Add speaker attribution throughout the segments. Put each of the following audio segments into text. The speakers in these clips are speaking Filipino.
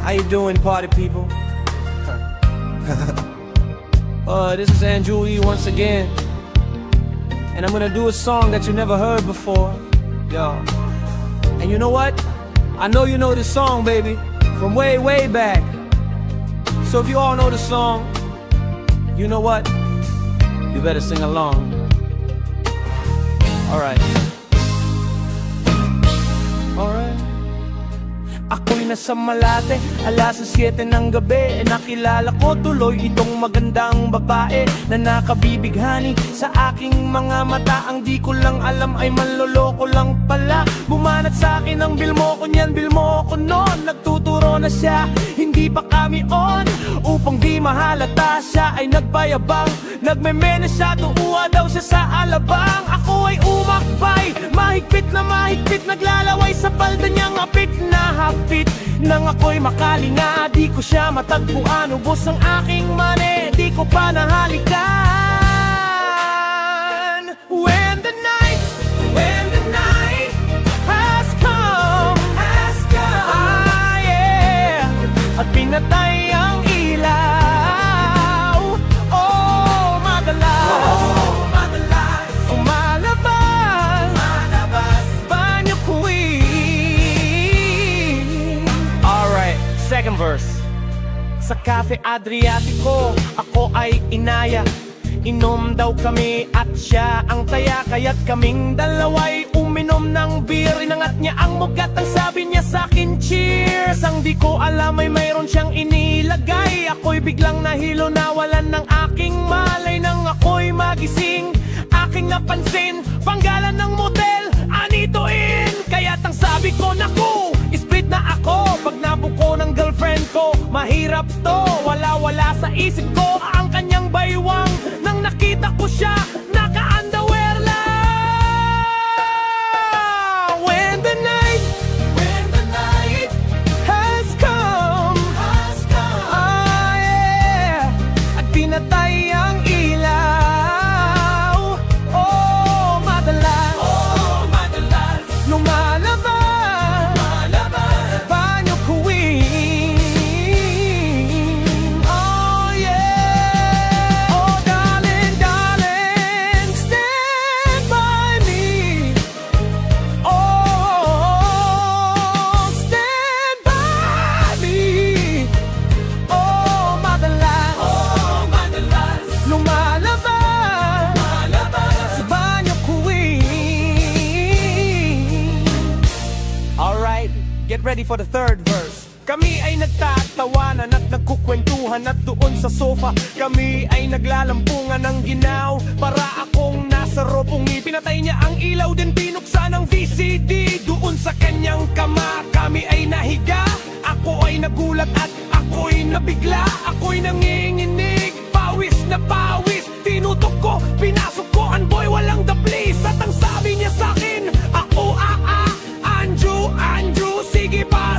Speaker 1: How you doing, party people? This is Andrew E once again, and I'm gonna do a song that you never heard before, yo. And you know what? I know you know this song, baby, from way, way back. So if you all know the song, you know what? You better sing along. Alright. Alright. Ako'y nasa Malate, alas 7 ng gabi. Nakilala ko tuloy itong magandang babae na nakabibighani sa aking mga mata. Ang di ko lang alam ay manloloko lang pala. Bumanat sa akin ang bil mo ko niyan, bil mo ko noon. Nagtuturo na siya, hindi pa kami on. Upang di mahalata siya ay nagpayabang. Nagmemena siya, tuwa daw siya sa alabang. Ako ay umakbay, mahigpit na mahigpit. Naglalaway sa palda niyang hapit na hapit. Nang ako'y makalinga, di ko siya matagpuan. Ubos ang aking mani, di ko pa nahalikan. When the night has come, ah yeah, at pinatay ang ilaw. Oh, madalas, umalabas, banyo queen. Alright, second verse. Sa Cafe Adriatico, ako ay inaya. Inom daw kami at siya ang taya. Kaya't kaming dalaway uminom ng beer. Inangat niya ang mugat, ang sabi niya sa'kin cheers. Ang di ko alam ay mayroon siyang inilagay. Ako'y biglang nahilo, nawalan ng aking malay. Nang ako'y magising, aking napansin panggalan ng motel, Anito Inn. Kaya't ang sabi ko, naku, split na ako. Pag nabuko ng girlfriend ko, mahirap to. Wala sa isip ko ang kanyang baywang. Nang nakita ko siya, naka-underwear lang. When the night has come, ah yeah, at pinatay ang ilaw. Oh, madalas, lumalabas, banyo queen. Oh yeah. Oh darling, stand by me. Oh, stand by me. Oh, madalas, lumalabas, banyo queen. Alright, get ready for the third verse. Kami ay nagtatawanan at nagkukwentuhan, at doon sa sofa kami ay naglalampungan ng ginaw. Para akong nasa ropungi, pinatay niya ang ilaw, din binuksan ang VCD. Doon sa kanyang kama kami ay nahiga. Ako ay nagulat at ako'y nabigla. Ako'y nanginginig, pawis na pawis. Tinutok ko, pinasok ko, boy walang the place. At ang sabi niya sa'kin, ako Andrew, sige pa.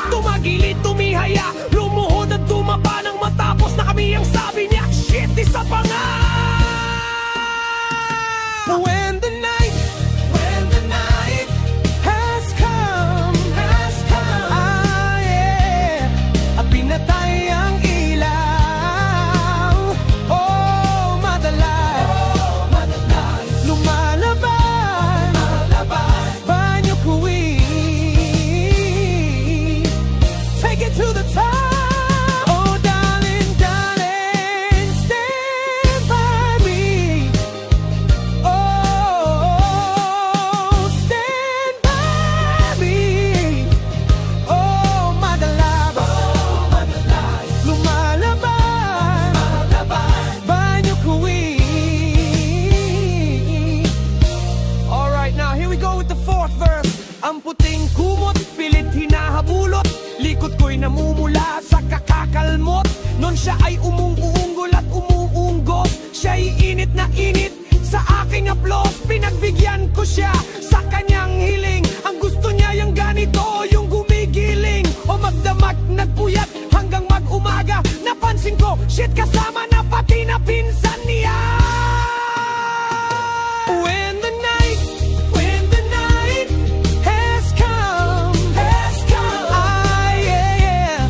Speaker 1: Tumagilid, tumihaya, lumuhod at tumaba. Nang matapos na kami, ang sabi niya, shit, isa pa nga. When the night has come, ah yeah, at pinatay ang ilaw. Oh, madalas, lumalabas, banyo queen. Take it to the top. Oh darling, stand by me. Oh, stand by me. Oh, madalas, lumalabas, banyo queen. Alright, now here we go with the fourth verse. Ang puting kumot, pilit hinahabulot. Likod ko'y namumula sa kakakalmot. Nun siya ay umuunggol at umuunggos. Siya'y init na init sa aking aplos. Pinagbigyan ko siya sa kanyang hiling. Ang gusto niya yung ganito, yung gumigiling o magdamag, nagpuyat hanggang mag-umaga. Napansin ko, shit, kasama na pati na pinsan niya. When the night has come, ah yeah,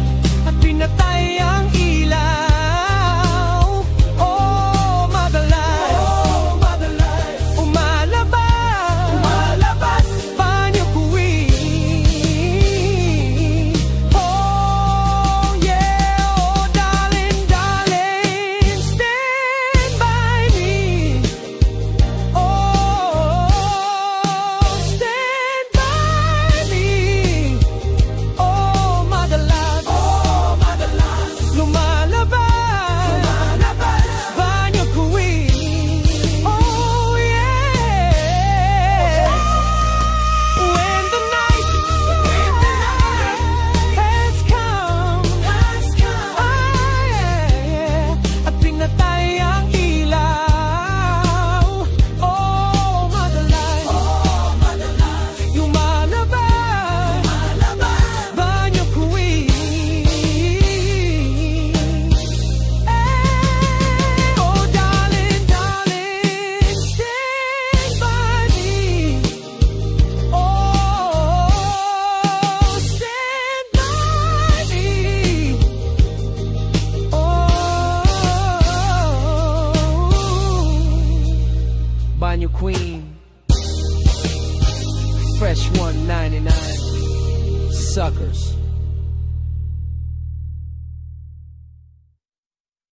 Speaker 2: queen. Fresh 199. Suckers.